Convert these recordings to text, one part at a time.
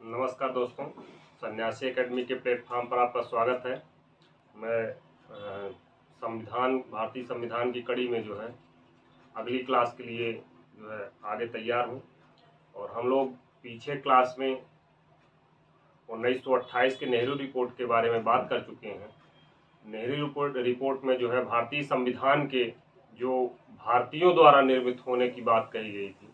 नमस्कार दोस्तों, सन्यासी एकेडमी के प्लेटफॉर्म पर आपका स्वागत है। मैं भारतीय संविधान की कड़ी में जो है अगली क्लास के लिए जो है आगे तैयार हूँ। और हम लोग पीछे क्लास में 1928 के नेहरू रिपोर्ट के बारे में बात कर चुके हैं। नेहरू रिपोर्ट में जो है भारतीय संविधान के जो भारतीयों द्वारा निर्मित होने की बात कही गई थी,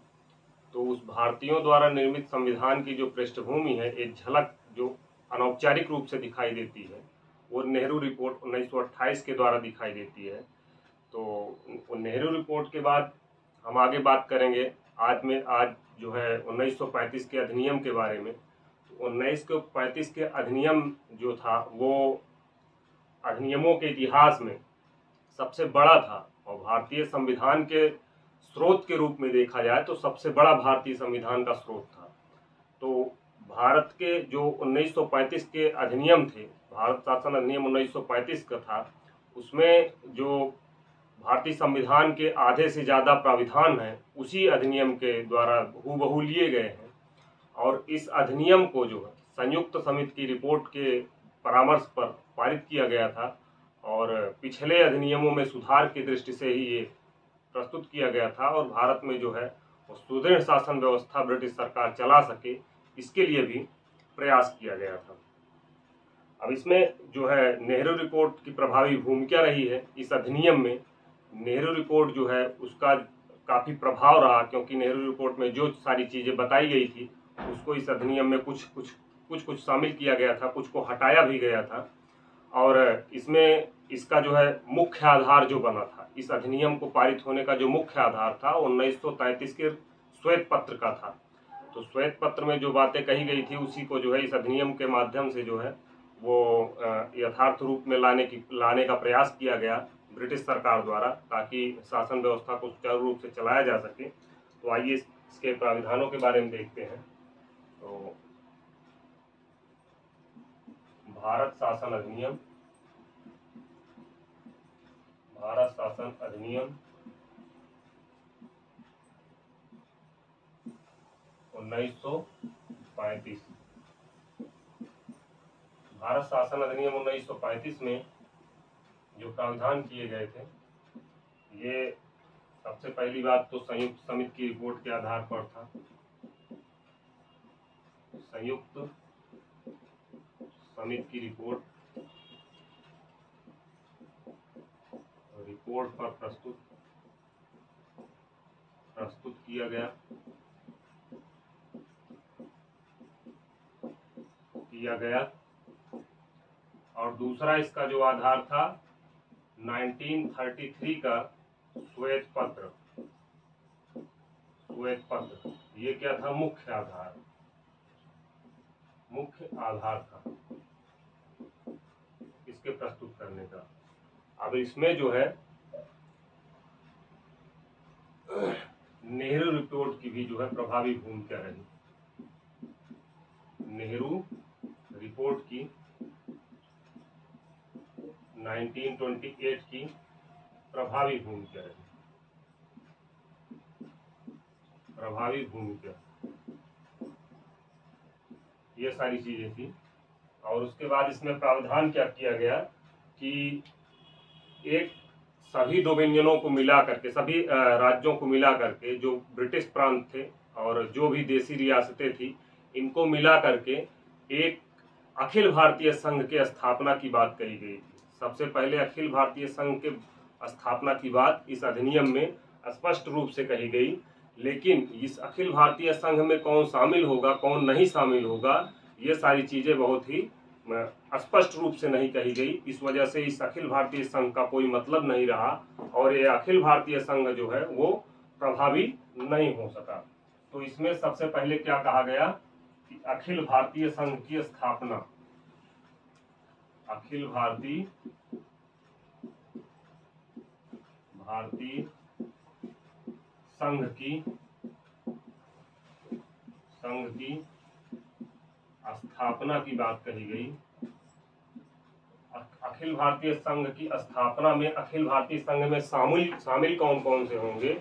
तो उस भारतीयों द्वारा निर्मित संविधान की जो पृष्ठभूमि है, एक झलक जो अनौपचारिक रूप से दिखाई देती है, वो नेहरू रिपोर्ट 1928 के द्वारा दिखाई देती है। तो नेहरू रिपोर्ट के बाद हम आगे बात करेंगे आज जो है 1935 के अधिनियम के बारे में। 1935 के अधिनियम जो था वो अधिनियमों के इतिहास में सबसे बड़ा था और भारतीय संविधान के स्रोत के रूप में देखा जाए तो सबसे बड़ा भारतीय संविधान का स्रोत था। तो भारत के जो 1935 के अधिनियम थे, भारत शासन अधिनियम 1935 का था, उसमें जो भारतीय संविधान के आधे से ज़्यादा प्राविधान हैं उसी अधिनियम के द्वारा हूबहू लिए गए हैं। और इस अधिनियम को जो है संयुक्त समिति की रिपोर्ट के परामर्श पर पारित किया गया था और पिछले अधिनियमों में सुधार की दृष्टि से ही ये प्रस्तुत किया गया था। और भारत में जो है वो सुदृढ़ शासन व्यवस्था ब्रिटिश सरकार चला सके, इसके लिए भी प्रयास किया गया था। अब इसमें जो है नेहरू रिपोर्ट की प्रभावी भूमिका रही है। इस अधिनियम में नेहरू रिपोर्ट जो है उसका काफ़ी प्रभाव रहा, क्योंकि नेहरू रिपोर्ट में जो सारी चीज़ें बताई गई थी उसको इस अधिनियम में कुछ शामिल किया गया था, कुछ को हटाया भी गया था। और इसमें इसका जो है मुख्य आधार जो बना था, इस अधिनियम को पारित होने का जो मुख्य आधार था 1933 के श्वेत पत्र का था। तो श्वेत पत्र में जो बातें कही गई थी उसी को जो है इस अधिनियम के माध्यम से जो है वो यथार्थ रूप में लाने का प्रयास किया गया ब्रिटिश सरकार द्वारा, ताकि शासन व्यवस्था को सुचारू रूप से चलाया जा सके। तो आइए इसके प्राविधानों के बारे में देखते हैं। तो भारत शासन अधिनियम 1935। भारत शासन अधिनियम 1935 में जो प्रावधान किए गए थे, ये सबसे पहली बात तो संयुक्त समिति की रिपोर्ट के आधार पर था। संयुक्त समिति की रिपोर्ट पर प्रस्तुत किया गया। और दूसरा इसका जो आधार था 1933 का श्वेत पत्र। ये क्या था? मुख्य आधार था इसके प्रस्तुत करने का। अब इसमें जो है नेहरू रिपोर्ट की भी जो है प्रभावी भूमिका रही। नेहरू रिपोर्ट की 1928 की प्रभावी भूमिका ये सारी चीजें थी। और उसके बाद इसमें प्रावधान क्या किया गया कि एक सभी डोमिनियनों को मिला करके, सभी राज्यों को मिला करके, जो ब्रिटिश प्रांत थे और जो भी देसी रियासतें थी, इनको मिला करके एक अखिल भारतीय संघ के स्थापना की बात कही गई थी। सबसे पहले अखिल भारतीय संघ के स्थापना की बात इस अधिनियम में स्पष्ट रूप से कही गई, लेकिन इस अखिल भारतीय संघ में कौन शामिल होगा, कौन नहीं शामिल होगा, ये सारी चीजें बहुत ही स्पष्ट रूप से नहीं कही गई। इस वजह से इस अखिल भारतीय संघ का कोई मतलब नहीं रहा और ये अखिल भारतीय संघ जो है वो प्रभावी नहीं हो सका। तो इसमें सबसे पहले क्या कहा गया कि अखिल भारतीय संघ की स्थापना, अखिल भारतीय संघ की स्थापना की बात कही गई। अखिल भारतीय संघ की स्थापना में अखिल भारतीय संघ में शामिल कौन कौन से होंगे?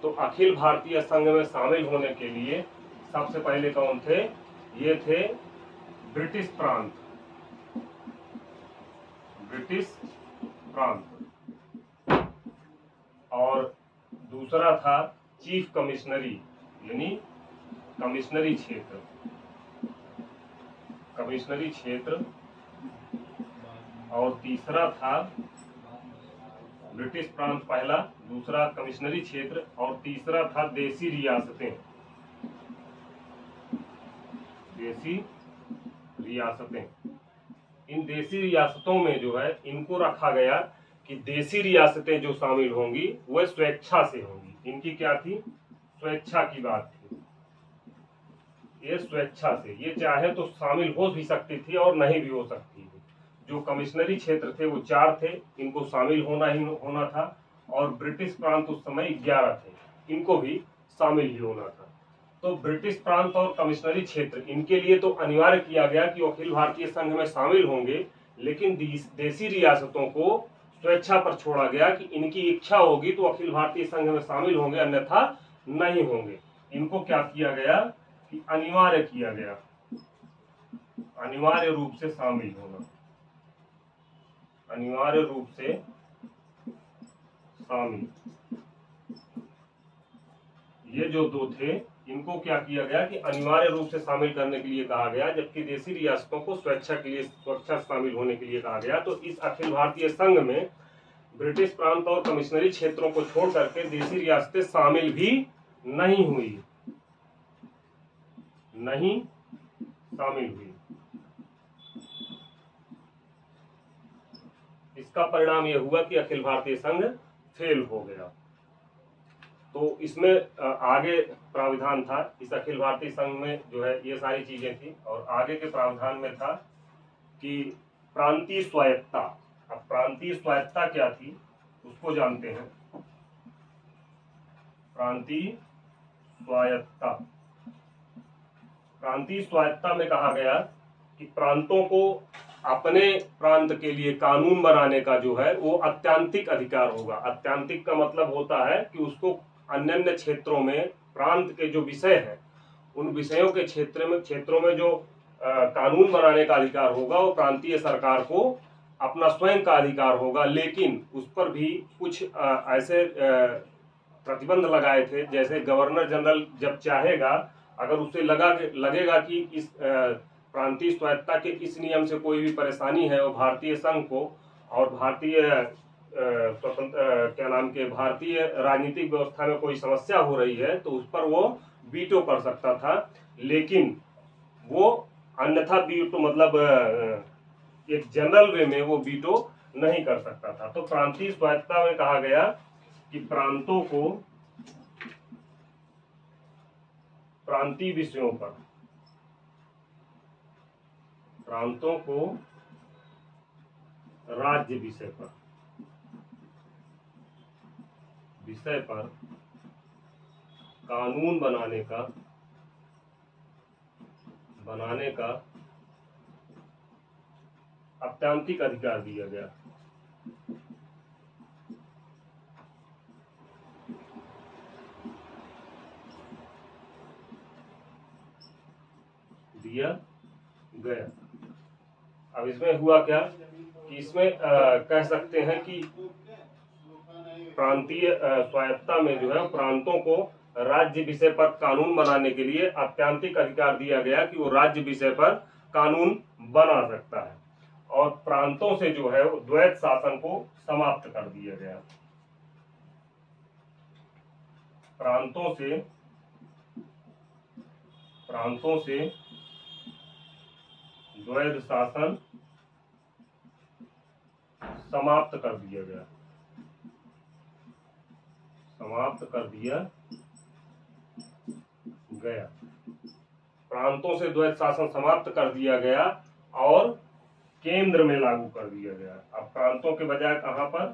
तो अखिल भारतीय संघ में शामिल होने के लिए सबसे पहले कौन थे? ये थे ब्रिटिश प्रांत, ब्रिटिश प्रांत। और दूसरा था चीफ कमिश्नरी, यानी कमिश्नरी क्षेत्र, कमिश्नरी क्षेत्र। और तीसरा था ब्रिटिश प्रांत पहला, दूसरा कमिश्नरी क्षेत्र, और तीसरा था देसी रियासतें, देसी रियासतें। इन देसी रियासतों में जो है इनको रखा गया कि देसी रियासतें जो शामिल होंगी वह स्वेच्छा से होंगी। इनकी क्या थी? स्वेच्छा की बात थी, ये स्वेच्छा से, ये चाहे तो शामिल हो भी सकती थी और नहीं भी हो सकती थी। जो कमिश्नरी क्षेत्र थे वो 4 थे, इनको शामिल होना ही होना था। और ब्रिटिश प्रांत उस समय 11 थे, इनको भी शामिल ही होना था। तो ब्रिटिश प्रांत और कमिश्नरी क्षेत्र, इनके लिए तो अनिवार्य किया गया कि वो अखिल भारतीय संघ में शामिल होंगे, लेकिन देसी रियासतों को स्वेच्छा पर छोड़ा गया कि इनकी इच्छा होगी तो अखिल भारतीय संघ में शामिल होंगे, अन्यथा नहीं होंगे। इनको क्या किया गया कि अनिवार्य किया गया, अनिवार्य रूप से शामिल होना, अनिवार्य रूप से शामिल। ये जो 2 थे, इनको क्या किया गया कि अनिवार्य रूप से शामिल करने के लिए कहा गया, जबकि देसी रियासतों को स्वेच्छा के लिए, स्वेच्छा शामिल होने के लिए कहा गया। तो इस अखिल भारतीय संघ में ब्रिटिश प्रांत और कमिश्नरी क्षेत्रों को छोड़ करके देसी रियासतें शामिल भी नहीं हुई, नहीं शामिल हुई। इसका परिणाम यह हुआ कि अखिल भारतीय संघ फेल हो गया। तो इसमें आगे प्राविधान था, इस अखिल भारतीय संघ में जो है ये सारी चीजें थी। और आगे के प्रावधान में था कि प्रांतीय स्वायत्तता। अब प्रांतीय स्वायत्तता क्या थी उसको जानते हैं। प्रांतीय स्वायत्तता, प्रांतीय स्वायत्तता में कहा गया कि प्रांतों को अपने प्रांत के लिए कानून बनाने का जो है वो अत्यांतिक अधिकार होगा। अत्यांतिक का मतलब होता है कि उसको अन्य अन्य क्षेत्रों में प्रांत के जो विषय हैं उन विषयों के क्षेत्रों में जो कानून बनाने का अधिकार होगा वो प्रांतीय सरकार को अपना स्वयं का अधिकार होगा। लेकिन उस पर भी कुछ ऐसे प्रतिबंध लगाए थे, जैसे गवर्नर जनरल जब चाहेगा, अगर उसे लगेगा कि इस प्रांतीय स्वायत्तता के इस नियम से कोई भी परेशानी है वो भारतीय संघ को और भारतीय भारतीय राजनीतिक व्यवस्था में कोई समस्या हो रही है, तो उस पर वो वीटो कर सकता था। लेकिन वो अन्यथा वीटो मतलब एक जनरल वे में वो वीटो नहीं कर सकता था। तो प्रांतीय स्वायत्तता में कहा गया कि प्रांतों को प्रांतीय विषयों पर, प्रांतों को राज्य विषय पर कानून बनाने का अत्यांतिक अधिकार दिया गया। अब इसमें हुआ क्या कि इसमें कह सकते हैं कि प्रांतीय स्वायत्तता में जो है प्रांतों को राज्य विषय पर कानून बनाने के लिए अत्यांतिक अधिकार दिया गया कि वो राज्य विषय पर कानून बना सकता है। और प्रांतों से जो है द्वैत शासन को समाप्त कर दिया गया। प्रांतों से द्वैत शासन समाप्त कर दिया गया, समाप्त कर दिया गया। प्रांतों से द्वैत शासन समाप्त कर दिया गया और केंद्र में लागू कर दिया गया। अब प्रांतों के बजाय कहां पर?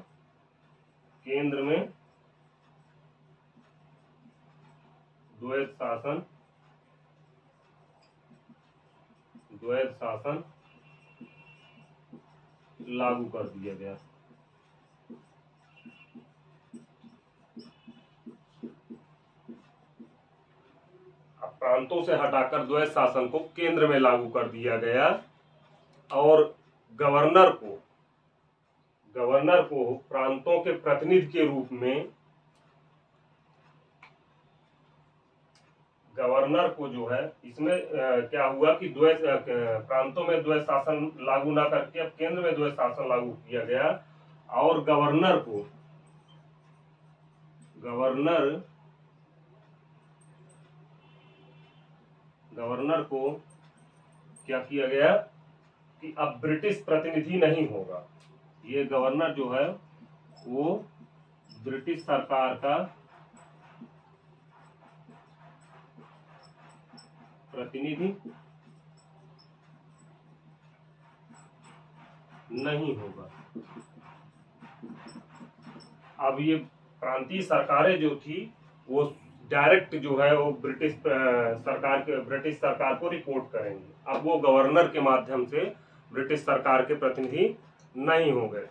केंद्र में द्वैत शासन लागू कर दिया गया। अब प्रांतों से हटाकर द्वैध शासन को केंद्र में लागू कर दिया गया और गवर्नर को प्रांतों के प्रतिनिधि के रूप में, गवर्नर को जो है इसमें क्या हुआ कि द्वैध प्रांतों में द्वैध शासन लागू ना करके अब केंद्र में द्वैध शासन लागू किया गया और गवर्नर को क्या किया गया कि अब ब्रिटिश प्रतिनिधि नहीं होगा। ये गवर्नर जो है वो ब्रिटिश सरकार का प्रतिनिधि नहीं होगा। अब ये प्रांतीय सरकारें जो थी वो डायरेक्ट जो है वो ब्रिटिश सरकार को रिपोर्ट करेंगे। अब वो गवर्नर के माध्यम से ब्रिटिश सरकार के प्रतिनिधि नहीं हो गए।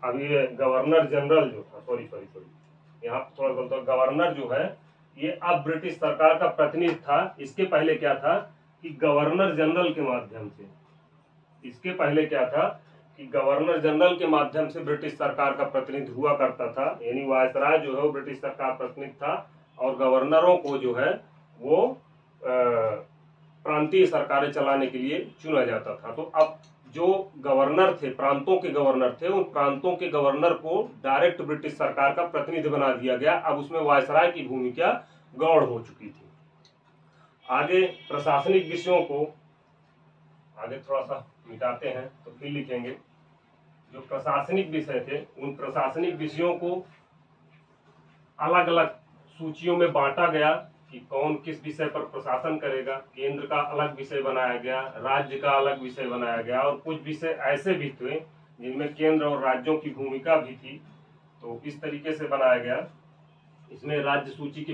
अब ये गवर्नर जनरल जो था, सॉरी यहाँ थोड़ा बोलता, गवर्नर जो है ये अब ब्रिटिश सरकार का प्रतिनिधि था। इसके पहले क्या था कि गवर्नर जनरल के माध्यम से, इसके पहले क्या था कि गवर्नर जनरल के माध्यम से ब्रिटिश सरकार का प्रतिनिधि हुआ करता था, यानी वायसराय जो है वो ब्रिटिश सरकार प्रतिनिधि था और गवर्नरों को जो है वो प्रांतीय सरकारें चलाने के लिए चुना जाता था। तो अब जो गवर्नर थे, प्रांतों के गवर्नर थे, उन प्रांतों के गवर्नर को डायरेक्ट ब्रिटिश सरकार का प्रतिनिधि बना दिया गया। अब उसमें वायसराय की भूमिका गौण हो चुकी थी। आगे प्रशासनिक विषयों को आगे थोड़ा सा मिटाते हैं तो फिर लिखेंगे। जो प्रशासनिक विषय थे उन प्रशासनिक विषयों को अलग अलग सूचियों में बांटा गया कि कौन किस विषय पर प्रशासन करेगा। केंद्र का अलग विषय बनाया गया, राज्य का अलग विषय बनाया गया और कुछ विषय ऐसे भी थे जिनमें केंद्र और राज्यों की भूमिका भी थी। तो इस तरीके से बनाया गया। इसमें राज्य सूची के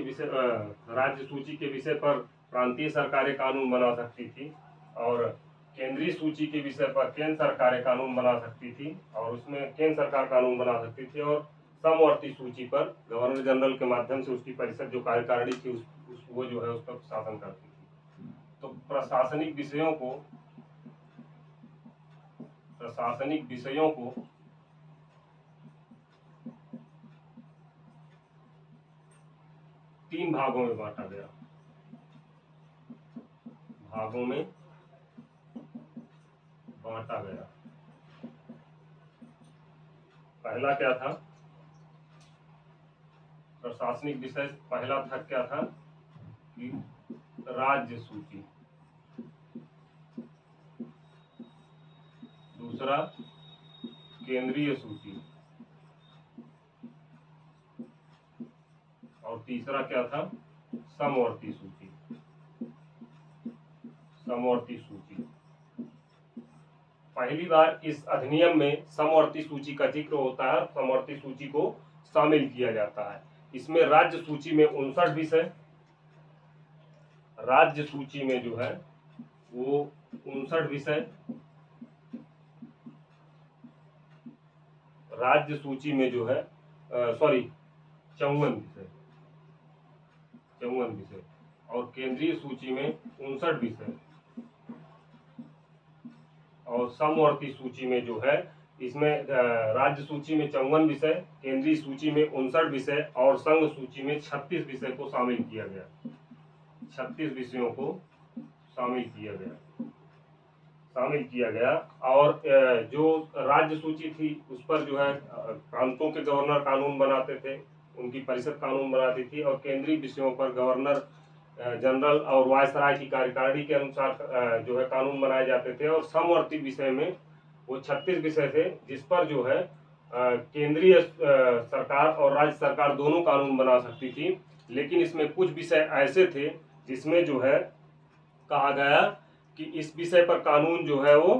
विषय पर प्रांतीय सरकारें कानून बना सकती थी और केंद्रीय सूची के विषय पर केंद्र सरकारें कानून बना सकती थी और उसमें केंद्र सरकार कानून बना सकती थी और समवर्ती सूची पर गवर्नर जनरल के माध्यम से उसकी परिषद जो कार्यकारिणी थी वो जो है उस पर शासन करती थी। तो प्रशासनिक विषयों को तीन भागों में बांटा गया। पहला क्या था प्रशासनिक विषय, पहला था क्या था कि राज्य सूची, दूसरा केंद्रीय सूची और तीसरा क्या था समवर्ती सूची। पहली बार इस अधिनियम में समवर्ती सूची का जिक्र होता है, समवर्ती सूची को शामिल किया जाता है। इसमें राज्य सूची में 59 विषय, राज्य सूची में जो है वो 59 विषय, राज्य सूची में जो है 54 विषय और केंद्रीय सूची में 59 विषय और समवर्ती सूची में जो है इसमें राज्य सूची में 54 विषय, केंद्रीय सूची में 59 विषय और संघ सूची में 36 विषय को शामिल किया गया। 36 विषयों को शामिल किया गया और जो राज्य सूची थी उस पर जो है प्रांतों के गवर्नर कानून बनाते थे, उनकी परिषद कानून बनाती थी और केंद्रीय विषयों पर गवर्नर जनरल और वायसराय की कार्यकारिणी के अनुसार जो है कानून बनाए जाते थे। और समवर्ती विषय में वो 36 विषय थे जिस पर जो है केंद्रीय सरकार और राज्य सरकार दोनों कानून बना सकती थी। लेकिन इसमें कुछ विषय ऐसे थे जिसमें जो है कहा गया कि इस विषय पर कानून जो है वो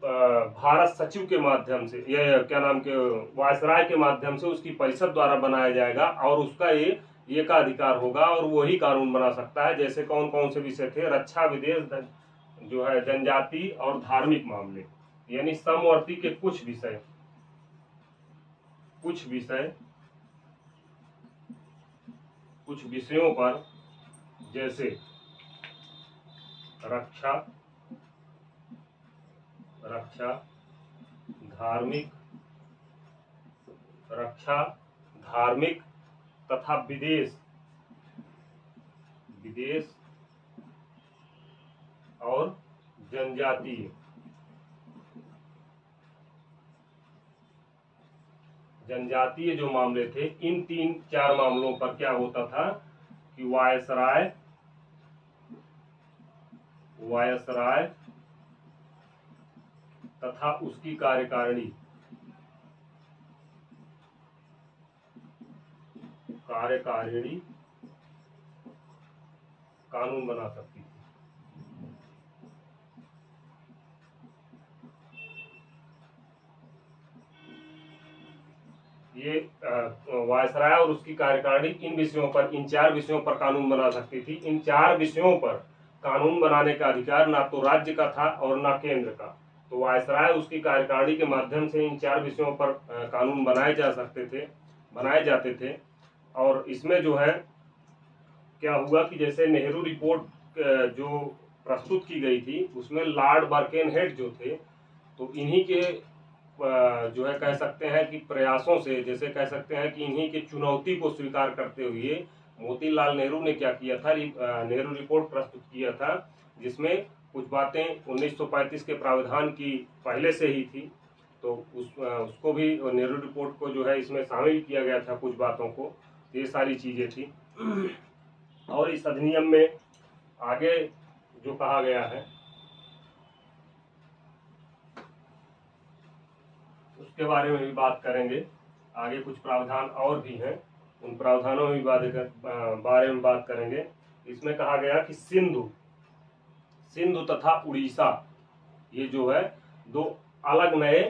भारत सचिव के माध्यम से, ये क्या नाम के वायसराय के माध्यम से उसकी परिषद द्वारा बनाया जाएगा और उसका ये का अधिकार होगा और वही कानून बना सकता है। जैसे कौन कौन से विषय थे, रक्षा, विदेश, जो है जनजाति और धार्मिक मामले, यानी समवर्ती के कुछ विषय कुछ विषयों पर जैसे रक्षा धार्मिक तथा विदेश और जनजातीय जो मामले थे, इन 3-4 मामलों पर क्या होता था कि वायसराय तथा उसकी कार्यकारिणी कानून बना सकती थी। ये वायसराय और उसकी कार्यकारिणी इन विषयों पर, इन 4 विषयों पर कानून बना सकती थी। इन 4 विषयों पर कानून बनाने का अधिकार ना तो राज्य का था और ना केंद्र का। तो वायसराय उसकी कार्यकारिणी के माध्यम से इन 4 विषयों पर कानून बनाए जाते थे। और इसमें जो है क्या हुआ कि जैसे नेहरू रिपोर्ट जो प्रस्तुत की गई थी, उसमें लॉर्ड बर्केनहेड जो थे, तो इन्हीं के जो है कह सकते हैं कि प्रयासों से, जैसे कह सकते हैं कि इन्हीं की चुनौती को स्वीकार करते हुए मोतीलाल नेहरू ने क्या किया था, नेहरू रिपोर्ट प्रस्तुत किया था, जिसमें कुछ बातें 1935 के प्रावधान की पहले से ही थी। तो उसको भी नेहरू रिपोर्ट को जो है इसमें शामिल किया गया था, कुछ बातों को। ये सारी चीजें थी। और इस अधिनियम में आगे जो कहा गया है उसके बारे में भी बात करेंगे। आगे कुछ प्रावधान और भी हैं, उन प्रावधानों में बारे में बात करेंगे। इसमें कहा गया कि सिंधु तथा उड़ीसा, ये जो है 2 अलग नए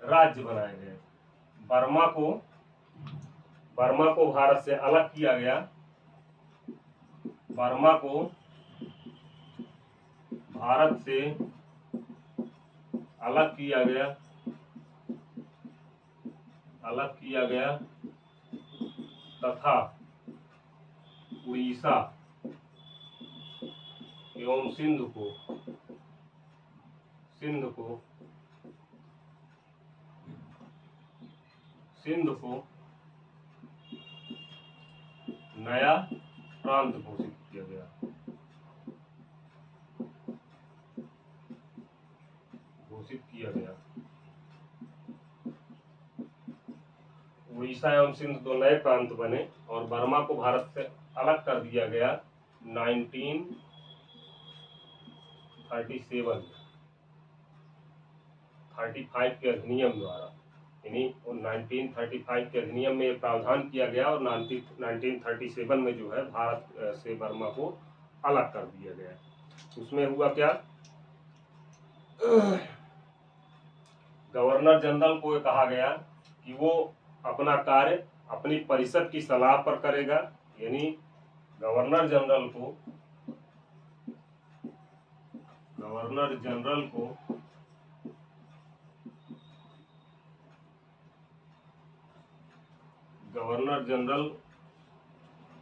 राज्य बनाए गए। बर्मा को भारत से अलग किया गया। बर्मा को भारत से अलग किया गया तथा उड़ीसा एवं सिंध को नया प्रांत घोषित किया गया। उड़ीसा एवं सिंध 2 नए प्रांत बने और बर्मा को भारत से अलग कर दिया गया 1935 के अधिनियम द्वारा। यानी 1935 के अधिनियम में प्रावधान किया गया और 1937 में जो है भारत से बर्मा को अलग कर दिया गया। उसमें हुआ क्या, गवर्नर जनरल को कहा गया कि वो अपना कार्य अपनी परिषद की सलाह पर करेगा। यानी गवर्नर जनरल को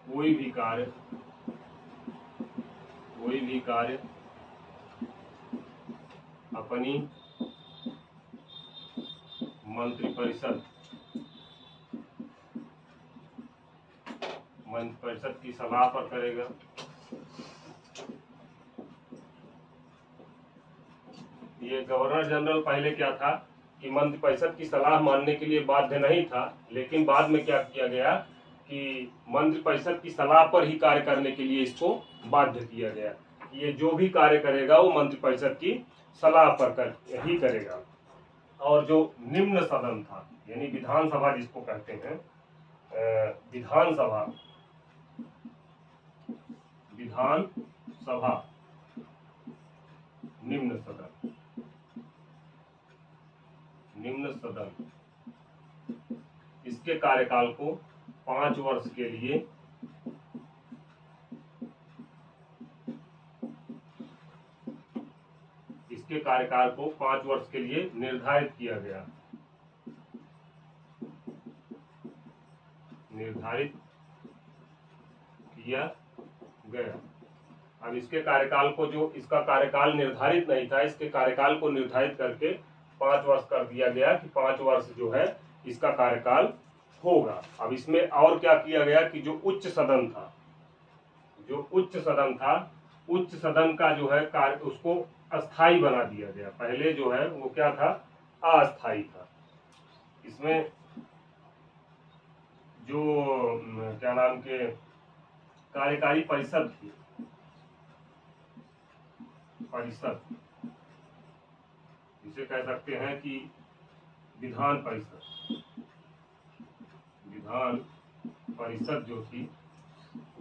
कोई भी कार्य अपनी मंत्रिपरिषद की सलाह पर करेगा। ये गवर्नर जनरल पहले क्या था कि मंत्रिपरिषद की सलाह मानने के लिए बाध्य नहीं था, लेकिन बाद में क्या किया गया कि मंत्रिपरिषद की सलाह पर ही कार्य करने के लिए इसको बाध्य किया गया। ये जो भी कार्य करेगा वो मंत्रिपरिषद की सलाह पर ही करेगा। और जो निम्न सदन था, यानी विधानसभा जिसको कहते हैं, विधानसभा निम्न सदन इसके कार्यकाल को 5 वर्ष के लिए निर्धारित किया गया। किया गया। अब इसके कार्यकाल को, जो इसका कार्यकाल निर्धारित नहीं था, इसके कार्यकाल को निर्धारित करके 5 वर्ष कर दिया गया कि 5 वर्ष जो है इसका कार्यकाल होगा। अब इसमें और क्या किया गया कि जो उच्च सदन था, उच्च सदन का जो है कार्य, उसको अस्थाई बना दिया गया। पहले जो है वो क्या था, अस्थाई था। इसमें जो क्या नाम के कार्यकारी परिषद थी, परिषद इसे कह सकते हैं कि विधान परिषद जो थी,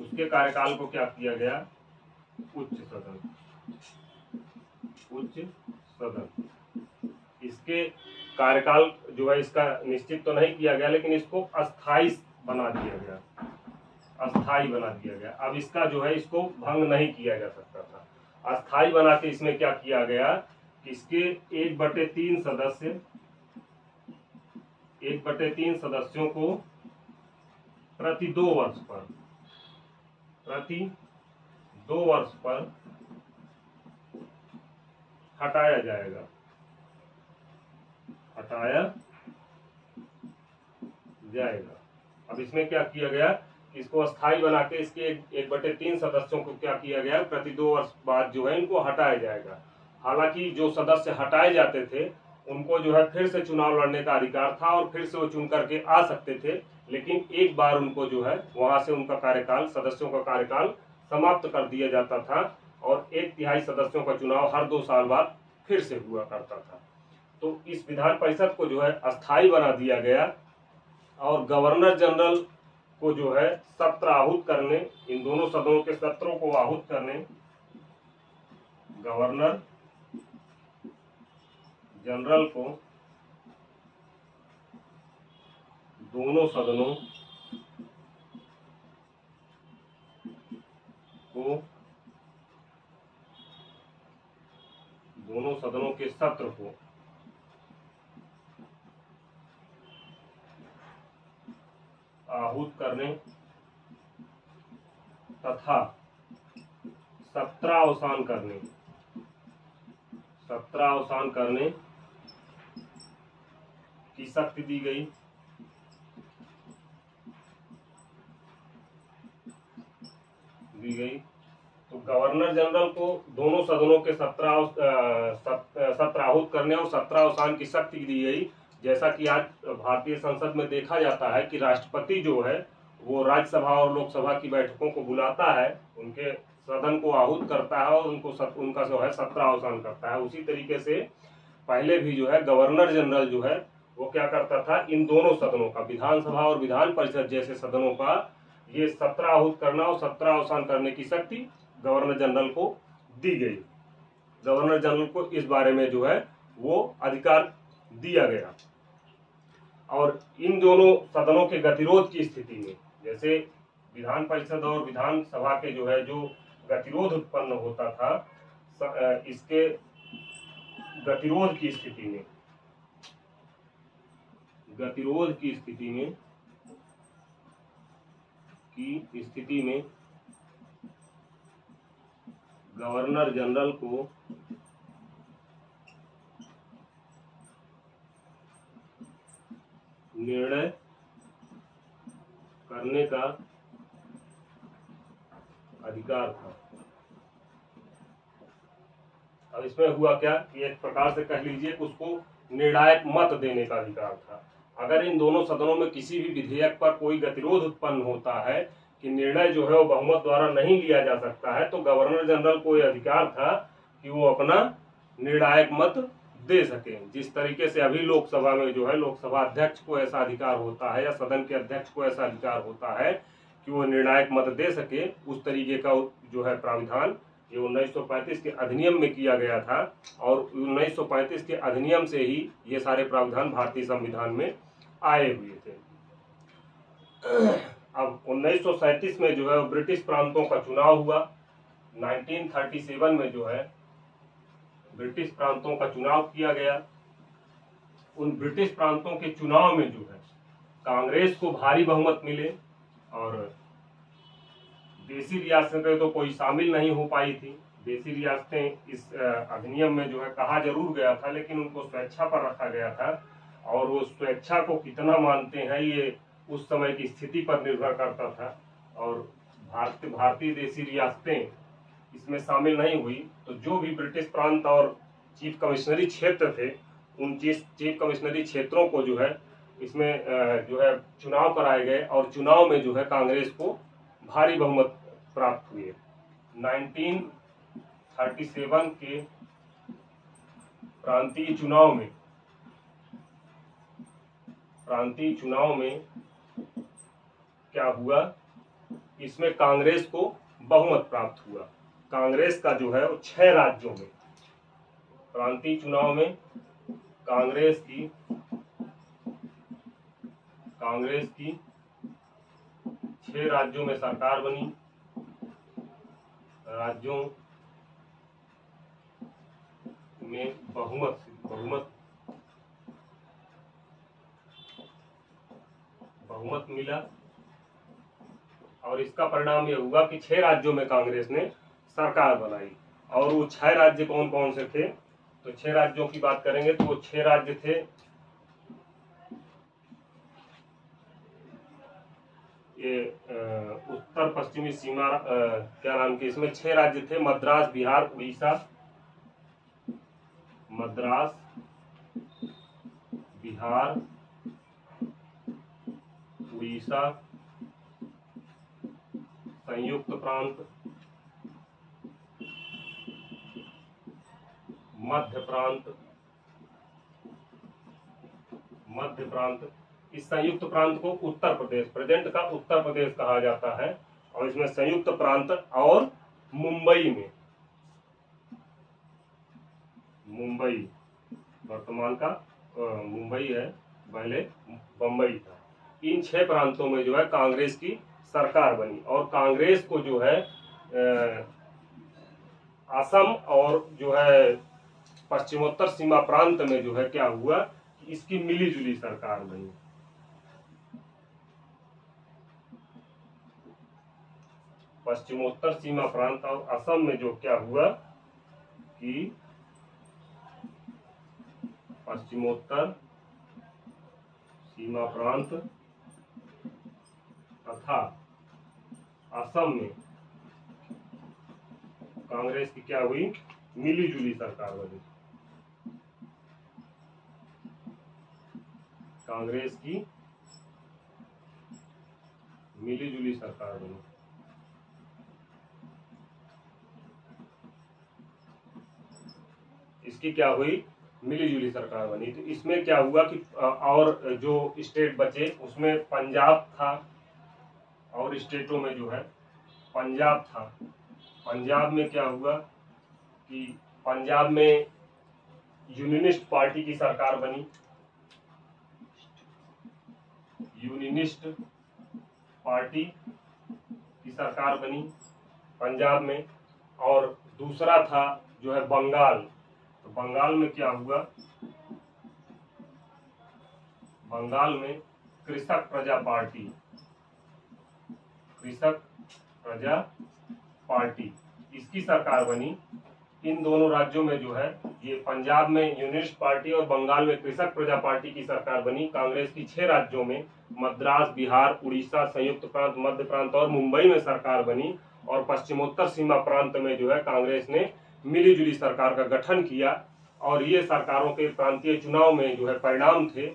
उसके कार्यकाल को क्या किया गया, उच्च सदन। इसके कार्यकाल जो है इसका निश्चित तो नहीं किया गया, लेकिन इसको अस्थाई बना दिया गया। अब इसका जो है इसको भंग नहीं किया जा सकता था। अस्थाई बना के इसमें क्या किया गया कि इसके 1/3 सदस्यों को प्रति 2 वर्ष पर हटाया जाएगा। अब इसमें क्या किया गया, इसको अस्थाई बना के इसके 1/3 सदस्यों को क्या किया गया, प्रति 2 वर्ष बाद जो है इनको हटाया जाएगा। हालांकि जो सदस्य हटाए जाते थे उनको जो है फिर से चुनाव लड़ने का अधिकार था और फिर से वो चुन करके आ सकते थे, लेकिन एक बार उनको जो है वहां से उनका कार्यकाल, सदस्यों का कार्यकाल समाप्त कर दिया जाता था और 1/3 सदस्यों का चुनाव हर 2 साल बाद फिर से हुआ करता था। तो इस विधान परिषद को जो है अस्थाई बना दिया गया और गवर्नर जनरल को जो है सत्र आहूत करने, इन दोनों सदनों के सत्रों को आहूत करने गवर्नर जनरल को दोनों सदनों के सत्र को आहूत करने तथा सत्रावसान करने की शक्ति दी गई। तो गवर्नर जनरल को दोनों सदनों के सत्र आहूत करने और सत्रावसान की शक्ति दी गई। जैसा कि आज भारतीय संसद में देखा जाता है कि राष्ट्रपति जो है वो राज्यसभा और लोकसभा की बैठकों को बुलाता है, उनके सदन को आहूत करता है और उनका जो है सत्रावसान करता है। उसी तरीके से पहले भी जो है गवर्नर जनरल जो है वो क्या करता था, इन दोनों सदनों का, विधानसभा और विधान परिषद जैसे सदनों का ये सत्र आहूत करना और सत्रावसान करने की शक्ति गवर्नर जनरल को दी गई। गवर्नर जनरल को इस बारे में जो है वो अधिकार दिया गया। और इन दोनों सदनों के गतिरोध की स्थिति में, जैसे विधान परिषद और विधानसभा के जो है जो गतिरोध उत्पन्न होता था, इसके गतिरोध की स्थिति में गवर्नर जनरल को निर्णय करने का अधिकार था। अब इसमें हुआ क्या कि एक प्रकार से कह लीजिए कि उसको निर्णायक मत देने का अधिकार था। अगर इन दोनों सदनों में किसी भी विधेयक पर कोई गतिरोध उत्पन्न होता है कि निर्णय जो है वो बहुमत द्वारा नहीं लिया जा सकता है, तो गवर्नर जनरल को यह अधिकार था कि वो अपना निर्णायक मत दे सके। जिस तरीके से अभी लोकसभा में जो है लोकसभा अध्यक्ष को ऐसा अधिकार होता है या सदन के अध्यक्ष को ऐसा अधिकार होता है कि वो निर्णायक मत दे सके, उस तरीके का जो है प्राविधान ये 1935 के अधिनियम में किया गया था। और 1935 के अधिनियम से ही ये सारे प्रावधान भारतीय संविधान में आए हुए थे। अब 1937 में जो है ब्रिटिश प्रांतों का चुनाव हुआ। 1937 में जो है ब्रिटिश प्रांतों का चुनाव किया गया। उन ब्रिटिश प्रांतों के चुनाव में जो है कांग्रेस को भारी बहुमत मिले और देसी रियासतें तो कोई शामिल नहीं हो पाई थी। देसी रियासतें इस अधिनियम में जो है कहा जरूर गया था, लेकिन उनको स्वेच्छा पर रखा गया था, और वो स्वेच्छा को कितना मानते हैं ये उस समय की स्थिति पर निर्भर करता था। और भारतीय देसी रियासतें इसमें शामिल नहीं हुई, तो जो भी ब्रिटिश प्रांत और चीफ कमिश्नरी क्षेत्र थे, उन चीफ कमिश्नरी क्षेत्रों को जो है इसमें जो है चुनाव कराए गए, और चुनाव में जो है कांग्रेस को भारी बहुमत प्राप्त हुए। 1937 के प्रांतीय चुनाव में क्या हुआ, इसमें कांग्रेस को बहुमत प्राप्त हुआ। कांग्रेस का जो है वो 6 राज्यों में, प्रांतीय चुनाव में कांग्रेस की 6 राज्यों में सरकार बनी। राज्यों में बहुमत मिला, और इसका परिणाम यह हुआ कि 6 राज्यों में कांग्रेस ने सरकार बनाई। और वो 6 राज्य कौन कौन से थे, तो 6 राज्यों की बात करेंगे तो वो 6 राज्य थे, ये उत्तर पश्चिमी सीमा क्या नाम के, इसमें 6 राज्य थे, मद्रास, बिहार, उड़ीसा, संयुक्त प्रांत, मध्य प्रांत। इस संयुक्त प्रांत को उत्तर प्रदेश, प्रेजेंट का उत्तर प्रदेश कहा जाता है। और इसमें संयुक्त प्रांत और मुंबई वर्तमान का मुंबई है, पहले बंबई था। इन 6 प्रांतों में जो है कांग्रेस की सरकार बनी, और कांग्रेस को जो है असम और जो है पश्चिमोत्तर सीमा प्रांत में जो है क्या हुआ कि इसकी मिलीजुली सरकार बनी। पश्चिमोत्तर सीमा प्रांत और असम में जो क्या हुआ कि पश्चिमोत्तर सीमा प्रांत तथा असम में कांग्रेस की क्या हुई, मिलीजुली सरकार बनी। कांग्रेस की मिलीजुली सरकार बनी। इसकी क्या हुई, मिलीजुली सरकार बनी। तो इसमें क्या हुआ कि और जो स्टेट बचे उसमें पंजाब था, और स्टेटों में जो है पंजाब था। पंजाब में क्या हुआ कि पंजाब में यूनियनिस्ट पार्टी की सरकार बनी, यूनियनिस्ट पार्टी की सरकार बनी पंजाब में। और दूसरा था जो है बंगाल, तो बंगाल में क्या हुआ, बंगाल में कृषक प्रजा पार्टी इसकी सरकार बनी। इन दोनों राज्यों में जो है, ये पंजाब में यूनियनिस्ट पार्टी और बंगाल में कृषक प्रजा पार्टी की सरकार बनी। कांग्रेस की 6 राज्यों में मद्रास, बिहार, उड़ीसा, संयुक्त प्रांत, मध्य प्रांत और मुंबई में सरकार बनी। और पश्चिमोत्तर सीमा प्रांत में जो है कांग्रेस ने मिलीजुली सरकार का गठन किया। और ये सरकारों के प्रांतीय चुनाव में जो है परिणाम थे।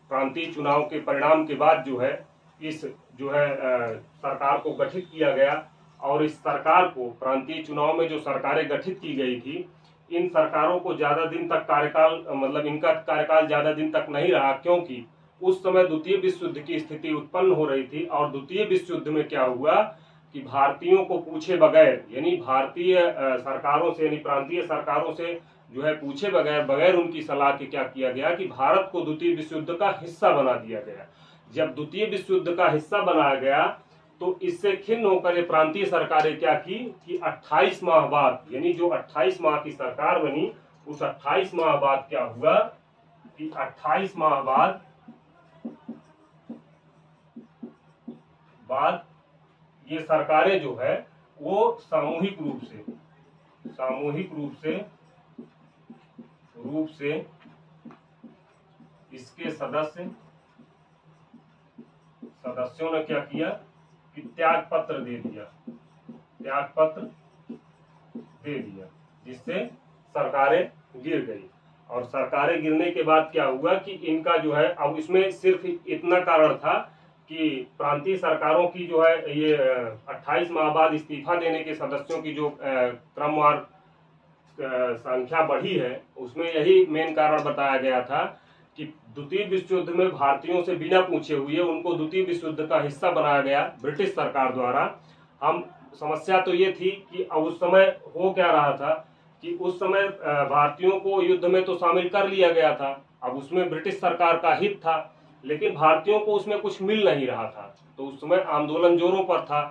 प्रांतीय चुनाव के परिणाम के बाद जो है इस जो है सरकार को गठित किया गया। और इस सरकार को, प्रांतीय चुनाव में जो सरकारें गठित की गई थी, इन सरकारों को ज्यादा दिन तक कार्यकाल, मतलब इनका कार्यकाल ज्यादा दिन तक नहीं रहा, क्योंकि उस समय द्वितीय विश्व युद्ध की स्थिति उत्पन्न हो रही थी। और द्वितीय विश्व युद्ध में क्या हुआ कि भारतीयों को पूछे बगैर, यानी भारतीय सरकारों से, यानी प्रांतीय सरकारों से जो है पूछे बगैर उनकी सलाह के क्या किया गया कि भारत को द्वितीय विश्व युद्ध का हिस्सा बना दिया गया। जब द्वितीय विश्व युद्ध का हिस्सा बनाया गया तो इससे खिन्न होकर ये प्रांतीय सरकारें क्या की कि 28 माह बाद, यानी जो 28 माह की सरकार बनी, उस 28 माह बाद क्या हुआ कि 28 माह बाद ये सरकारें जो है वो सामूहिक रूप से इसके सदस्यों ने क्या किया कि त्याग पत्र दे दिया, जिससे सरकारें गिर गई। और सरकारें गिरने के बाद क्या हुआ कि इनका जो है, अब इसमें सिर्फ इतना कारण था कि प्रांतीय सरकारों की जो है ये 28 माह बाद इस्तीफा देने के सदस्यों की जो क्रमवार संख्या बढ़ी है, उसमें यही मेन कारण बताया गया था कि द्वितीय विश्व युद्ध में भारतीयों से बिना पूछे हुए उनको द्वितीय विश्व युद्ध का हिस्सा बनाया गया ब्रिटिश सरकार द्वारा। हम समस्या तो ये थी कि अब उस समय हो क्या रहा था कि उस समय भारतीयों को युद्ध में तो शामिल कर लिया गया था, अब उसमें ब्रिटिश सरकार का हित था, लेकिन भारतीयों को उसमें कुछ मिल नहीं रहा था। तो उस समय आंदोलन जोरों पर था।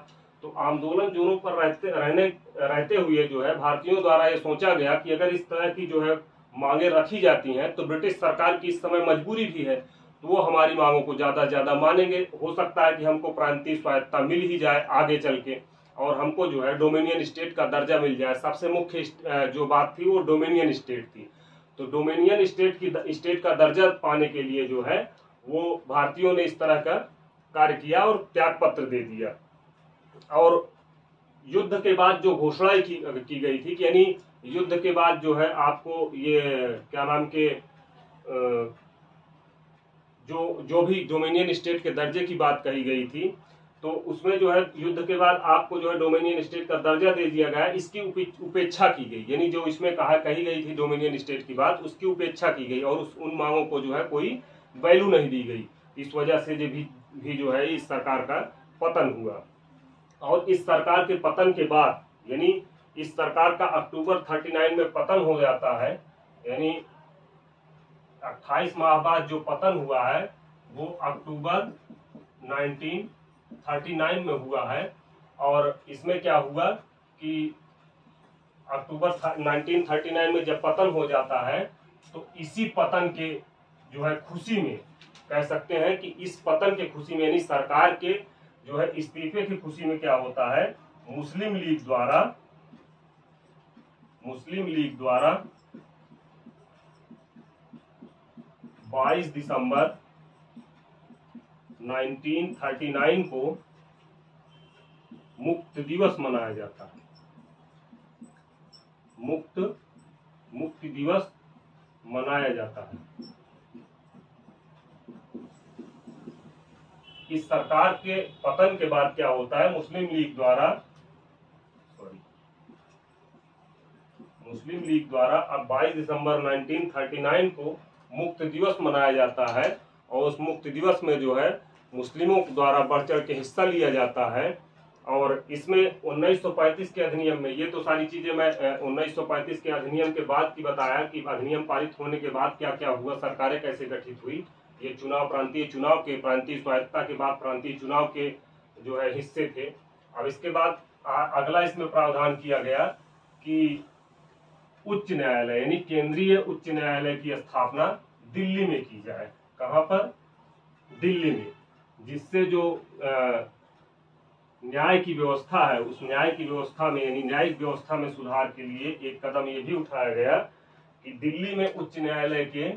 तो आंदोलन जोरों पर रहते हुए जो है भारतीयों द्वारा ये सोचा गया कि अगर इस तरह की जो है मांगे रखी जाती हैं तो ब्रिटिश सरकार की इस समय मजबूरी भी है, तो वो हमारी मांगों को ज्यादा से ज्यादा मानेंगे। हो सकता है कि हमको प्रांतीय स्वायत्तता मिल ही जाए आगे चल के, और हमको जो है डोमिनियन स्टेट का दर्जा मिल जाए। सबसे मुख्य जो बात थी वो डोमिनियन स्टेट थी। तो डोमिनियन स्टेट का दर्जा पाने के लिए जो है वो भारतीयों ने इस तरह का कार्य किया और त्याग पत्र दे दिया। और युद्ध के बाद जो घोषणा की गई थी कि यानी युद्ध के बाद जो है आपको ये क्या नाम के जो भी डोमिनियन स्टेट के दर्जे की बात कही गई थी, तो उसमें जो है युद्ध के बाद आपको जो है डोमिनियन स्टेट का दर्जा दे दिया गया, इसकी उपेक्षा की गई। यानी जो इसमें कही गई थी डोमिनियन स्टेट की बात, उसकी उपेक्षा की गई और उन मांगों को जो है कोई वैल्यू नहीं दी गई। इस वजह से भी जो है इस सरकार का पतन हुआ। और इस सरकार के पतन के बाद, यानी इस सरकार का अक्टूबर 39 में पतन हो जाता है, यानी 28 माह बाद जो पतन हुआ है वो अक्टूबर 1939 में हुआ है। और इसमें क्या हुआ कि अक्टूबर 1939 में जब पतन हो जाता है तो इसी पतन के जो है खुशी में, कह सकते हैं कि इस पतन के खुशी में, यानी सरकार के जो है इस्तीफे की खुशी में क्या होता है, मुस्लिम लीग द्वारा 22 दिसंबर 1939 को मुक्ति दिवस मनाया जाता है। मुक्ति दिवस मनाया जाता है। इस सरकार के पतन के बाद क्या होता है, मुस्लिम लीग द्वारा अब 22 दिसंबर 1939 को मुक्ति दिवस मनाया जाता है। और उस मुक्ति दिवस में जो है मुस्लिमों द्वारा बढ़ चढ़ के हिस्सा लिया जाता है। और इसमें 1935 के अधिनियम में, ये तो सारी चीजें मैं 1935 के अधिनियम के बाद की बताया कि अधिनियम पारित होने के बाद क्या क्या हुआ, सरकारें कैसे गठित हुई, ये प्रांतीय चुनाव के, प्रांतीय स्वायत्तता के बाद प्रांतीय चुनाव के जो है हिस्से थे। अब इसके बाद अगला इसमें प्रावधान किया गया कि उच्च न्यायालय यानी केंद्रीय उच्च न्यायालय की स्थापना दिल्ली में की जाए। कहां पर, दिल्ली में, जिससे जो न्याय की व्यवस्था है उस न्याय की व्यवस्था में, यानी न्यायिक व्यवस्था में सुधार के लिए एक कदम ये भी उठाया गया कि दिल्ली में उच्च न्यायालय के,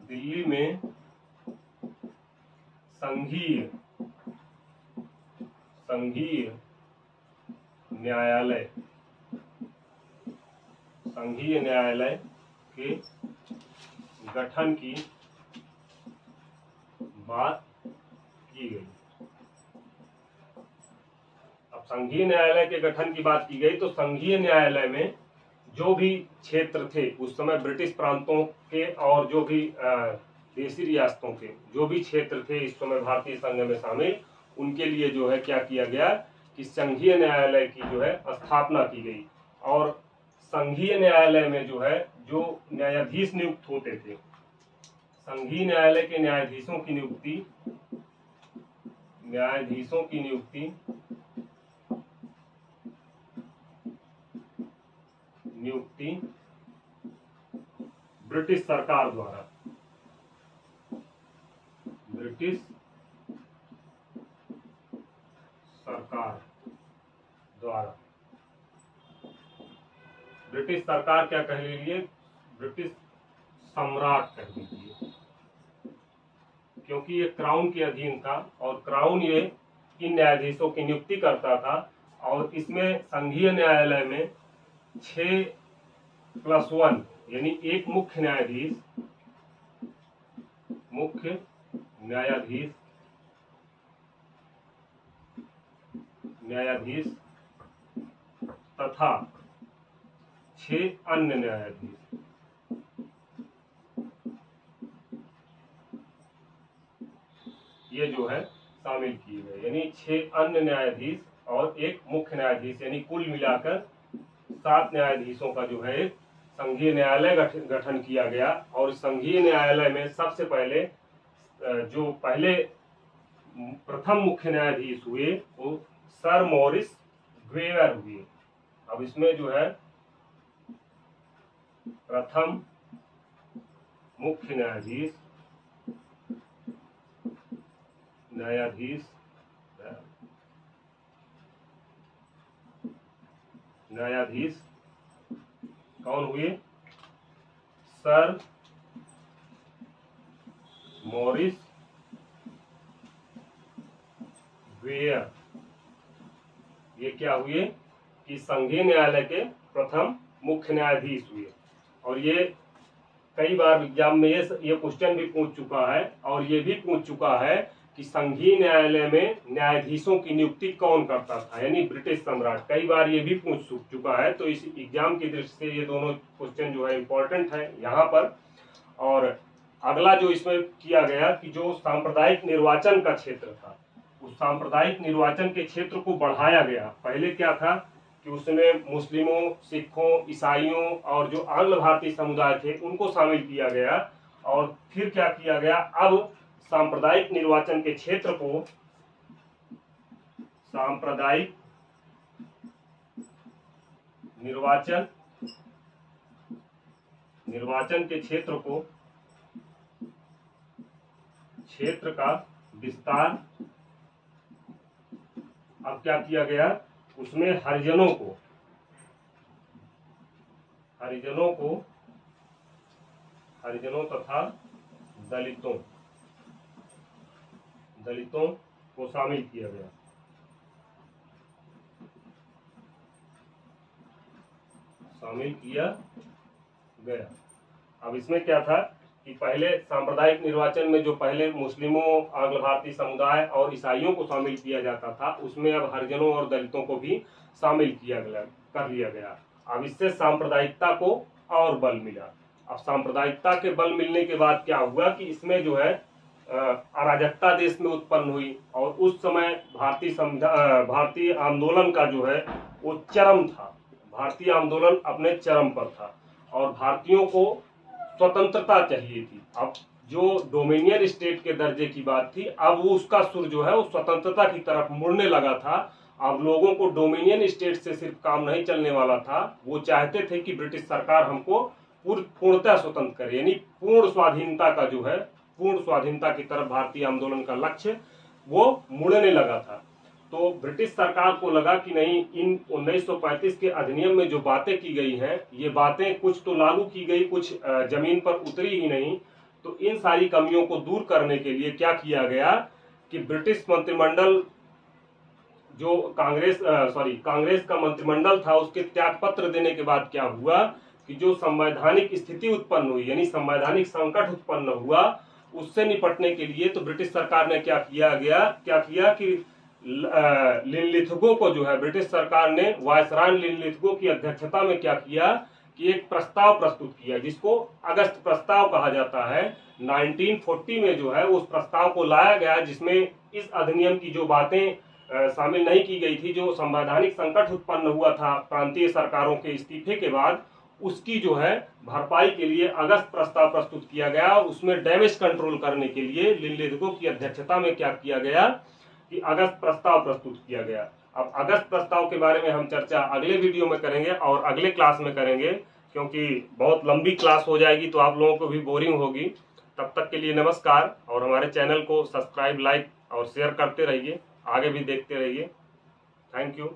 दिल्ली में संघीय न्यायालय के गठन की बात की गई। अब संघीय न्यायालय के गठन की बात की गई तो संघीय न्यायालय में जो भी क्षेत्र थे उस समय ब्रिटिश प्रांतों के और जो भी देशी रियासतों के जो भी क्षेत्र थे इस समय भारतीय संघ में शामिल, उनके लिए जो है क्या किया गया कि संघीय न्यायालय की जो है स्थापना की गई। और संघीय न्यायालय में जो है जो न्यायाधीश नियुक्त होते थे, संघीय न्यायालय के न्यायाधीशों की नियुक्ति ब्रिटिश सरकार द्वारा, सरकार द्वारा, ब्रिटिश सरकार क्या कह लीजिए, ब्रिटिश सम्राट कह लीजिए, क्योंकि ये क्राउन के अधीन था और क्राउन ये इन न्यायाधीशों की नियुक्ति करता था। और इसमें संघीय न्यायालय में 6+1 यानी एक मुख्य न्यायाधीश तथा 6 अन्य न्यायाधीश, ये जो है शामिल किए गए, यानी 6 अन्य न्यायाधीश और एक मुख्य न्यायाधीश, यानी कुल मिलाकर 7 न्यायाधीशों का जो है एक संघीय न्यायालय गठन किया गया। और संघीय न्यायालय में सबसे पहले जो प्रथम मुख्य न्यायाधीश हुए वो सर मॉरिस ग्वेयर हुए। अब इसमें जो है प्रथम मुख्य न्यायाधीश कौन हुए, सर मॉरिस ग्वेयर। ये क्या हुए कि संघीय न्यायालय के प्रथम मुख्य न्यायाधीश हुए। और ये कई बार एग्जाम में ये क्वेश्चन भी पूछ चुका है और ये भी पूछ चुका है कि संघीय न्यायालय में न्यायाधीशों की नियुक्ति कौन करता था, यानी ब्रिटिश सम्राट। कई बार ये भी पूछ चुका है। तो इस एग्जाम की दृष्टि से ये दोनों क्वेश्चन जो है इम्पोर्टेंट है यहाँ पर। और अगला जो इसमें किया गया कि जो सांप्रदायिक निर्वाचन का क्षेत्र था, उस सांप्रदायिक निर्वाचन के क्षेत्र को बढ़ाया गया। पहले क्या था कि उसमें मुस्लिमों, सिखों, ईसाइयों और जो आंग्ल भारतीय समुदाय थे उनको शामिल किया गया। और फिर क्या किया गया, अब सांप्रदायिक निर्वाचन के क्षेत्र को सांप्रदायिक निर्वाचन के क्षेत्र का विस्तार अब क्या किया गया, उसमें हरिजनों तथा दलितों को शामिल किया गया। अब इसमें क्या था कि पहले सांप्रदायिक निर्वाचन में जो पहले मुस्लिमों, आंग्ल भारतीय समुदाय और ईसाइयों को शामिल किया जाता था, उसमें अब हरिजनों और दलितों को भी शामिल कर लिया गया। अब इससे सांप्रदायिकता को और बल मिला। अब सांप्रदायिकता के बल मिलने के बाद क्या हुआ कि इसमें जो है अराजकता देश में उत्पन्न हुई। और उस समय भारतीय आंदोलन का जो है वो चरम था। भारतीय आंदोलन अपने चरम पर था और भारतीयों को स्वतंत्रता चाहिए थी। अब जो डोमिनियन स्टेट के दर्जे की बात थी, अब वो उसका सुर जो है वो स्वतंत्रता की तरफ मुड़ने लगा था। अब लोगों को डोमिनियन स्टेट से सिर्फ काम नहीं चलने वाला था, वो चाहते थे कि ब्रिटिश सरकार हमको पूर्णतः स्वतंत्र करे, यानी पूर्ण स्वाधीनता की तरफ भारतीय आंदोलन का लक्ष्य वो मुड़ने लगा था। तो ब्रिटिश सरकार को लगा कि नहीं, इन 1935 के अधिनियम में जो बातें की गई हैं, ये बातें कुछ तो लागू की गई, कुछ जमीन पर उतरी ही नहीं। तो इन सारी कमियों को दूर करने के लिए क्या किया गया कि ब्रिटिश मंत्रिमंडल, जो कांग्रेस का मंत्रिमंडल था, उसके त्यागपत्र देने के बाद क्या हुआ कि जो संवैधानिक स्थिति उत्पन्न हुई, यानी संवैधानिक संकट उत्पन्न हुआ, उससे निपटने के लिए तो ब्रिटिश सरकार ने क्या किया कि लिनलिथगो को जो है, ब्रिटिश सरकार ने वायसराय लिनलिथगो की अध्यक्षता में क्या किया कि एक प्रस्ताव प्रस्तुत किया, जिसको अगस्त प्रस्ताव कहा जाता है। 1940 में जो है उस प्रस्ताव को लाया गया, जिसमें इस अधिनियम की जो बातें शामिल नहीं की गई थी, जो संवैधानिक संकट उत्पन्न हुआ था प्रांतीय सरकारों के इस्तीफे के बाद, उसकी जो है भरपाई के लिए अगस्त प्रस्ताव प्रस्तुत किया गया। और उसमें डैमेज कंट्रोल करने के लिए लिनलिथगो की अध्यक्षता में क्या किया गया कि अगस्त प्रस्ताव प्रस्तुत किया गया। अब अगस्त प्रस्ताव के बारे में हम चर्चा अगले वीडियो में करेंगे और अगले क्लास में करेंगे, क्योंकि बहुत लंबी क्लास हो जाएगी तो आप लोगों को भी बोरिंग होगी। तब तक के लिए नमस्कार, और हमारे चैनल को सब्सक्राइब, लाइक और शेयर करते रहिए, आगे भी देखते रहिए। Thank you.